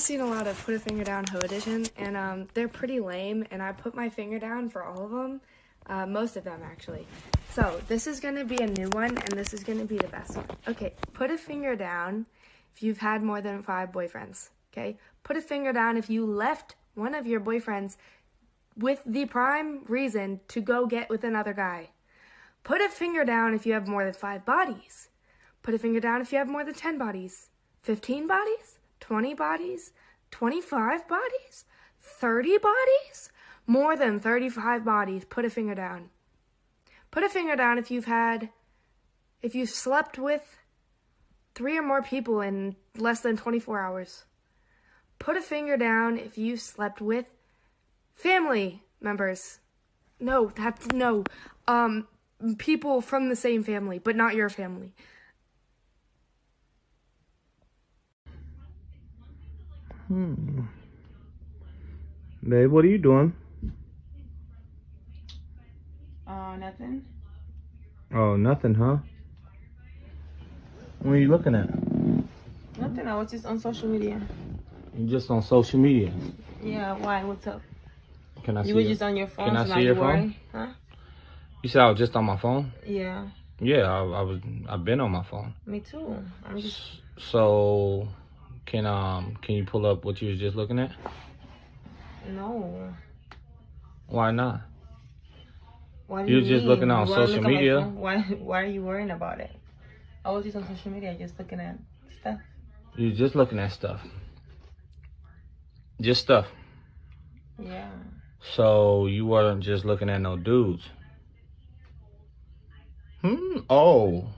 guys seen a lot of Put a Finger Down Hoe Edition, and they're pretty lame, and I put my finger down for all of them, most of them actually. So this is going to be a new one, and this is going to be the best one. Okay, put a finger down if you've had more than 5 boyfriends, okay? Put a finger down if you left one of your boyfriends with the prime reason to go get with another guy. Put a finger down if you have more than 5 bodies. Put a finger down if you have more than 10 bodies. 15 bodies? 20 bodies? 25 bodies? 30 bodies? More than 35 bodies. Put a finger down. Put a finger down if you've slept with 3 or more people in less than 24 hours. Put a finger down if you slept with family members. No, people from the same family, but not your family. Babe, what are you doing? Nothing. Oh, nothing, huh? What are you looking at? Nothing. I was just on social media. You just on social media? Yeah. Why? What's up? Can I see You were it? just on your phone. Can I so see your phone? worried? Huh? You said I was just on my phone? Yeah. Yeah, I've been on my phone. Me too. I'm just. So, can you pull up what you was just looking at? No. Why not? Why do You you was just mean? looking on You wanna social look at my media. phone? Why are you worrying about it? I was just on social media, just looking at stuff. You was just looking at stuff. Just stuff. Yeah. So you weren't just looking at no dudes. Oh.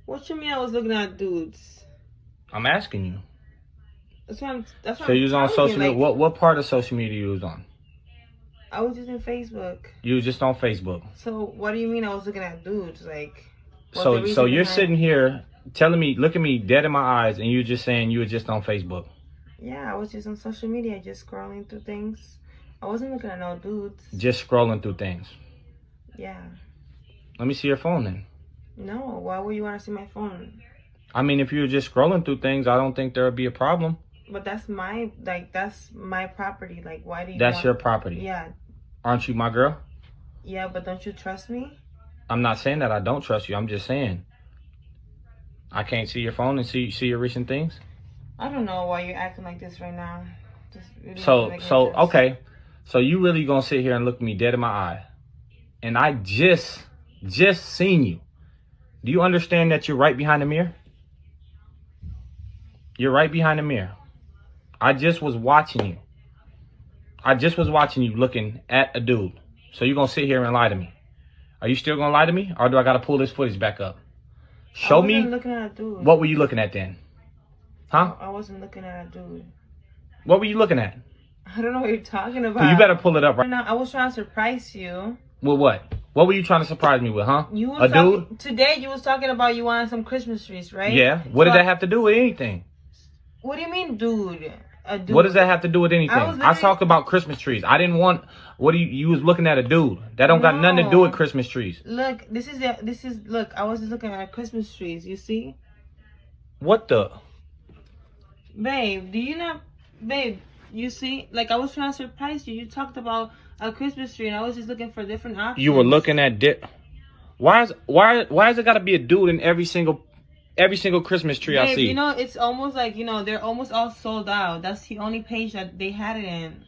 What you mean? I was looking at dudes. I'm asking you. That's what So I'm you was on telling social you, media. What part of social media you was on? I was just in Facebook. You was just on Facebook. So what do you mean I was looking at dudes? Like. So you're sitting here telling me, look at me dead in my eyes, and you're just saying you were just on Facebook. Yeah, I was just on social media, just scrolling through things. I wasn't looking at no dudes. Just scrolling through things. Yeah. Let me see your phone then. No, why would you want to see my phone? I mean, if you were just scrolling through things, I don't think there would be a problem. But that's my property. Like, why do you That's your property. Yeah. Aren't you my girl? Yeah, but don't you trust me? I'm not saying that I don't trust you. I'm just saying I can't see your phone and see your recent things. I don't know why you're acting like this right now. Really So okay. So you really gonna sit here and look me dead in my eye, and I just seen you. Do you understand that you're right behind the mirror? You're right behind the mirror. I just was watching you. I just was watching you looking at a dude. So you're gonna sit here and lie to me? Are you still gonna lie to me, or do I gotta pull this footage back up? Show me. I wasn't looking at a dude. What were you looking at then? Huh? I wasn't looking at a dude. What were you looking at? I don't know what you're talking about. Well, you better pull it up right now. I was trying to surprise you. With what? What were you trying to surprise me with, huh? Dude? Today you was talking about you wanted some Christmas trees, right? Yeah. What did that have to do with anything? What do you mean, dude? A dude? What does that have to do with anything? I talked about Christmas trees. I didn't want. What do you was looking at a dude? That don't got nothing to do with Christmas trees. Look, look. I was just looking at Christmas trees. You see? What the? Babe, do you not? Babe, you see? Like, I was trying to surprise you. You talked about a Christmas tree, and I was just looking for different options. You were looking at why is it got to be a dude in every single Christmas tree I see? You know, it's almost like, you know, they're almost all sold out. That's the only page that they had it in.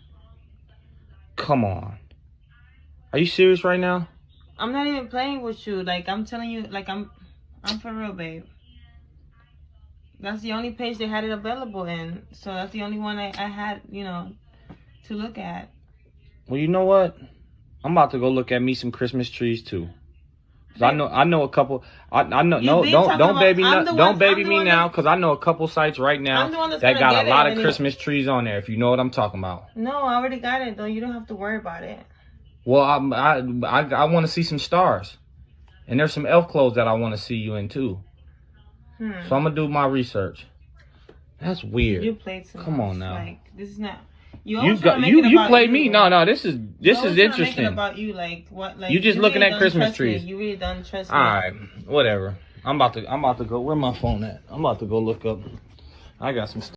Come on. Are you serious right now? I'm not even playing with you. Like, I'm telling you, like, I'm for real, babe. That's the only page they had it available in. So that's the only one I had, you know, to look at. Well, you know what? I'm about to go look at me some Christmas trees too. I know a couple. I know. No, don't baby me now, because I know a couple sites right now that got a lot of Christmas trees on there. If you know what I'm talking about. No, I already got it though. You don't have to worry about it. Well, I want to see some stars, and there's some elf clothes that I want to see you in too. So I'm gonna do my research. That's weird. You played some. Come on now. Like, this is not. You played me. No, this is interesting. About you, like what? Like you just looking at Christmas trees. You really don't trust me. All right, whatever. I'm about to go. Where my phone at? I'm about to go look up. I got some stuff.